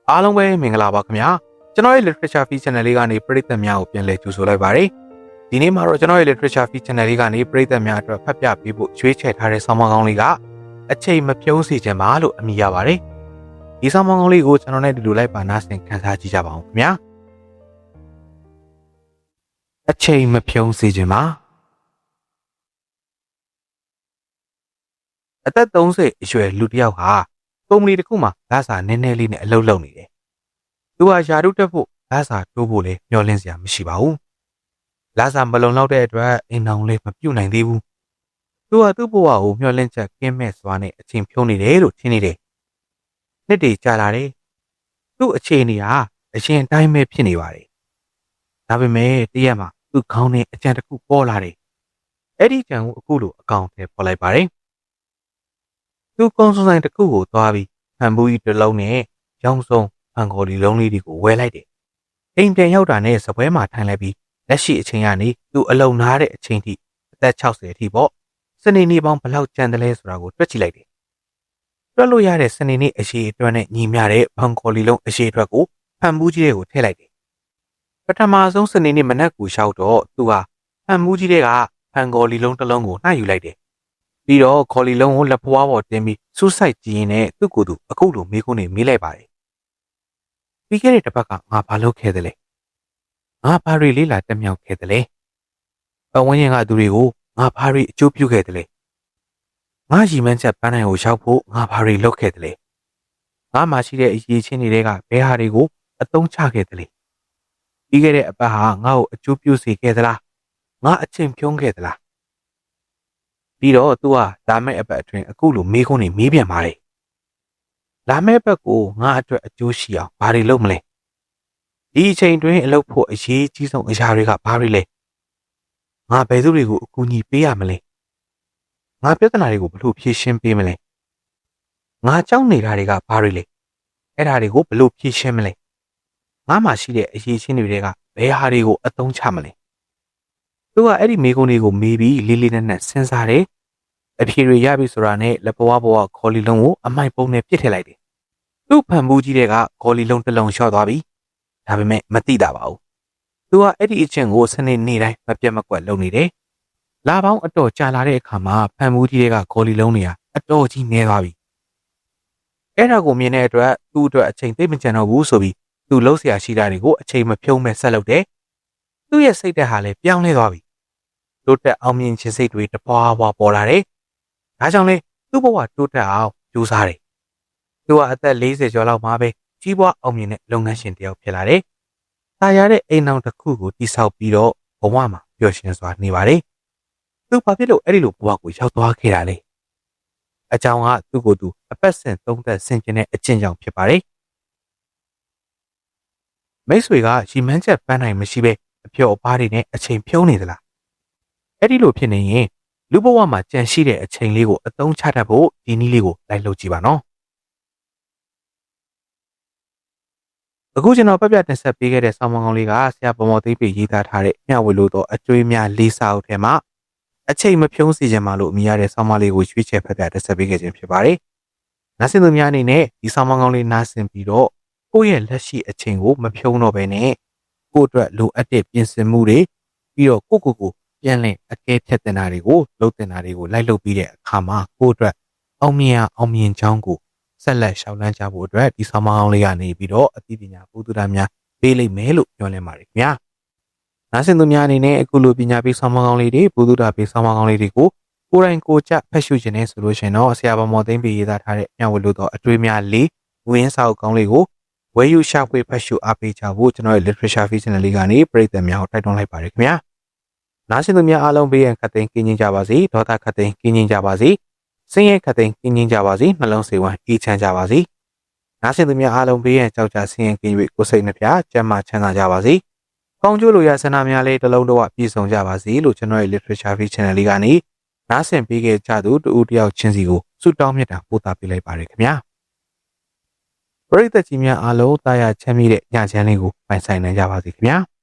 အားလုံးပဲမင်္ဂလာပါခင်ဗျာကျွန်တော်ရဲ့ literature feed channel လေးကနေပရိသတ်များကိုပြန်လည်ကြိုဆိုလိုက်ပါတယ်ဒီနေ့မှာတော့ကျွန်တော်ရဲ့ literature feed channel လေးကနေပရိသတ်များအတွက်ဖတ်ပြပေးဖို့ရွေးချယ်ထားတဲ့ဆောင်းပါးကောင်းလေးကအချိန်မပြုံးစေခြင်းပါလို့အမည်ရပါတယ်ဒီဆောင်းပါးကောင်းလေးကိုကျွန်တော်နဲ့အတူတူလိုက်ပါနားဆင်ခန်းစားကြည့်ကြပါဦးခင်ဗျာအချိန်မပြုံးစေခြင်းပါအသက်30အရွယ်လူတစ်ယောက်ဟာကုမ္ပဏီတစ်ခုမှာလစာနည်းနည်းလေးနဲ့အလုပ်လုပ်နေတယ်။သူဟာယာရုတက်ဖို့လစာတိုးဖို့လည်းမျှော်လင့်စရာမရှိပါဘူး။လစာမလုံလောက်တဲ့အတွက်အိမ်အောင်လေးမပြုတ်နိုင်သေးဘူး။သူဟာသူ့ဘဝကိုမျှော်လင့်ချက်ကင်းမဲ့စွာနဲ့အချိန်ဖြုံးနေတယ်လို့ထင်နေတယ်။နှစ်တွေကြာလာတယ်။သူ့အခြေအနေဟာအရင်အတိုင်းပဲဖြစ်နေပါတယ်။ဒါပေမဲ့တရက်မှာသူ့ခေါင်းထဲအကြံတစ်ခုပေါ်လာတယ်။အဲ့ဒီကြံကိုအခုလိုအကောင်ထဲပေါ်လိုက်ပါတယ်။သူကုန်းစုံဆိုင်တစ်ခုကိုသွားပြီးဟန်ဘူးကြီးတစ်လုံးနဲ့ရောင်းစုံဖန်ခေါ်လီလုံးလေးတွေကိုဝယ်လိုက်တယ်။အိမ်ပြန်ရောက်တာနဲ့စပွဲမှာထိုင်လိုက်ပြီးလက်ရှိအချိန်ကနေသူအလုံနာတဲ့အချိန်ထိအသက်60အထိပေါ့။စနေနေ့ပေါင်းဘယ်လောက်ကျန်တယ်လဲဆိုတာကိုတွက်ကြည့်လိုက်တယ်။တွက်လို့ရတဲ့စနေနေ့အရှိအတွက်နဲ့ညီမျှတဲ့ဖန်ခေါ်လီလုံးအရှိအတွက်ကိုဟန်ဘူးကြီးတွေကိုထည့်လိုက်တယ်။ပထမဆုံးစနေနေ့မနက်ကိုရှောက်တော့သူဟာဟန်ဘူးကြီးတွေကဖန်ခေါ်လီလုံးတစ်လုံးကိုနှိုက်ယူလိုက်တယ်ပြီးတော့ခေါ်လီလုံးကိုလက်ဖွားပေါ်တင်ပြီးစူးစိုက်ကြည့်ရင်လည်းသူ့ကိုယ်သူအခုလိုမေးခွန်းတွေမေးလိုက်ပါတယ်။ပြီးခဲ့တဲ့တစ်ပတ်ကငါဘာလုပ်ခဲ့သလဲ။ငါဘာတွေလေးလာတက်မြောက်ခဲ့သလဲ။ပတ်ဝန်းကျင်ကသူတွေကိုငါဘာတွေအကျိုးပြုခဲ့သလဲ။ငါရီမန်းချက်ပန်းနိုင်ကိုရောက်ဖို့ငါဘာတွေလုပ်ခဲ့သလဲ။ငါမှရှိတဲ့အရေးချင်းတွေကဘဲဟာတွေကိုအသုံးချခဲ့သလဲ။ပြီးခဲ့တဲ့အပတ်ဟာငါ့ကိုအကျိုးပြုစေခဲ့သလား။ငါအချိန်ဖြုံးခဲ့သလား။ပြီးတော့သူကလာမယ့်အပတ်အတွင်းအခုလိုမေးခွန်းတွေမေးပြန်ပါတယ်။လာမယ့်အပတ်ကိုငါအတွက်အကျိုးရှိအောင်ဘာတွေလုပ်မလဲ။ဒီအချိန်တွင်အလုပ်ဖို့အရေးကြီးဆုံးအရာတွေကဘာတွေလဲ။ငါဘယ်သူတွေကိုအကူအညီပေးရမလဲ။ငါပြဿနာတွေကိုဘယ်လိုဖြေရှင်းပေးမလဲ။ငါကြောက်နေတာတွေကဘာတွေလဲ။အဲ့ဒါတွေကိုဘယ်လိုဖြေရှင်းမလဲ။ငါမှရှိတဲ့အရေးချင်းတွေကဘယ်ဟာတွေကိုအသုံးချမလဲ။သူကအဲ့ဒီမေးခွန်းတွေကိုမေးပြီးလေးလေးနက်နက်စဉ်းစားတယ်။အဖြေတွေရပြီဆိုတာနဲ့လက်ပွားပေါ်ကခေါ်လီလုံးကိုအမိုက်ပုံးနဲ့ပစ်ထည့်လိုက်တယ်။သူ့ဖန်ဘူးကြီးတွေကခေါ်လီလုံးတစ်လုံးလျှော့သွားပြီ။ဒါပေမဲ့မသိတာပါဘူး။သူကအဲ့ဒီအချင်းကိုစနေနေ့တိုင်းမပြတ်မကွက်လုပ်နေတယ်။လာပေါင်းအတော်ကြာလာတဲ့အခါမှာဖန်ဘူးကြီးတွေကခေါ်လီလုံးတွေကအတော်ကြီးနေသွားပြီ။အဲ့ဒါကိုမြင်တဲ့အတွက်သူ့အတွက်အချိန်သိမကျန်တော့ဘူးဆိုပြီးသူ့လှုပ်ရှားရှိတာတွေကိုအချိန်မဖြုံးမဲ့ဆက်လုပ်တယ်။သူ့ရဲ့စိတ်ဓာတ်ဟာလည်းပြောင်းလဲသွားပြီ။တိုးတက်အောင်မြင်ခြင်းစိတ်တွေတပွားပွားပေါ်လာတယ်။ဒါကြောင့်လေသူ့ဘဝတိုးတက်အောင်ကြိုးစားတယ်။သူကအသက်40ကျော်လောက်မှာပဲကြီးပွားအောင်မြင်တဲ့လုပ်ငန်းရှင်တစ်ယောက်ဖြစ်လာတယ်။တာယာတဲ့အိမ်အောင်တစ်ခုကိုတည်ဆောက်ပြီးတော့ဘဝမှာပျော်ရွှင်စွာနေပါတယ်။သူဘာဖြစ်လို့အဲ့ဒီလိုဘဝကိုရောက်သွားခဲ့တာလဲ။အကြောင်းကသူ့ကိုယ်သူအပတ်စဉ်သုံးသက်ဆင်ခြင်တဲ့အကျင့်ကြောင့်ဖြစ်ပါတယ်။မိတ်ဆွေကရီမန်းချက်ပန်းနိုင်မရှိပဲအဖျော်အပါးတွေနဲ့အချိန်ဖြုံးနေသလား။အဲ့ဒီလိုဖြစ်နေရင်လူဘဝမှာကြံရှိတဲ့အချိန်လေးကိုအသုံးချတတ်ဖို့ဒီနည်းလေးကိုလိုက်လုပ်ကြည့်ပါနော်။အခုကျွန်တော်ပြပြတင်ဆက်ပေးခဲ့တဲ့ဆောင်းပါးကောင်းလေးကဆရာပေါ်မော်သိပ္ပိရေးသားထားတဲ့မျှဝေလို့တော့အကျွေးများလေးစာအုပ်ထဲမှာအချိန်မဖြုံးစေခြင်းမလို့အမည်ရတဲ့ဆောင်းပါးလေးကိုရွေးချယ်ဖတ်ပြတင်ဆက်ပေးခဲ့ခြင်းဖြစ်ပါတယ်။နားဆင်သူများအနေနဲ့ဒီဆောင်းပါးကောင်းလေးနားဆင်ပြီးတော့ကိုယ့်ရဲ့လက်ရှိအချိန်ကိုမဖြုံးတော့ဘဲနဲ့ကိုယ့်အတွက်လိုအပ်တဲ့ပြင်ဆင်မှုတွေပြီးတော့ကိုပြန်လည်အကဲဖြတ်တင်တာတွေကိုလုပ်တင်တာတွေကိုလိုက်လုပ်ပြီးတဲ့အခါမှာကိုယ့်အတွက်အောင်မြင်ကြောင်းကိုဆက်လက်ရှောင်လန်းကြဖို့အတွက်ဒီဆောင်းပါးကောင်းလေးကနေပြီးတော့အသိပညာဘုဒ္ဓတာများပေးလိမ့်မယ်လို့ပြောလင်းပါတယ်ခင်ဗျာ။နားဆင်သူများအနေနဲ့အခုလိုပညာပေးဆောင်းပါးကောင်းလေးတွေဘုဒ္ဓတာပေးဆောင်းပါးကောင်းလေးတွေကိုကိုယ်တိုင်ကိုယ်ကျဖတ်ရှုခြင်းနဲ့ဆိုလို့ရှိရင်တော့ဆရာပေါ်မော်သိမ့်ပေးရေးသားထားတဲ့မျှဝေလို့တော့အတွေ့အများလေးဝင်းစာအုပ်ကောင်းလေးကိုဝယ်ယူရှာဖွေဖတ်ရှုအားပေးကြဖို့ကျွန်တော်ရဲ့ literature feed channel လေးကနေပရိသတ်များကိုတိုက်တွန်းလိုက်ပါတယ်ခင်ဗျာ။နားဆင်သူများအားလုံးဘေးရန်ခတ်သိမ်းကင်းကျင်းကြပါစေဒေါသခတ်သိမ်းကင်းကျင်းကြပါစေဆင်းရဲခတ်သိမ်းကင်းကျင်းကြပါစေနှလုံးစိတ်ဝမ်းအေးချမ်းကြပါစေနားဆင်သူများအားလုံးဘေးရန်ကြောက်ကြဆင်းရဲကင်း၍ကိုယ်စိတ်နှပြကျန်းမာချမ်းသာကြပါစေကောင်းကျိုးလိုရာဆန္ဒများလေးတစ်လုံးတော့ပြည့်စုံကြပါစေလို့ကျွန်တော်ရဲ့ literature feed channel လေးကနေနားဆင်ပေးခဲ့ကြသူတူတယောက်ချင်းစီကိုဆုတောင်းမြတ်တာပို့တာပေးလိုက်ပါတယ်ခင်ဗျာပရိသတ်ကြီးများအားလုံးတာယာချမ်းမြေ့တဲ့ညချမ်းလေးကိုပိုင်ဆိုင်နိုင်ကြပါစေခင်ဗျာ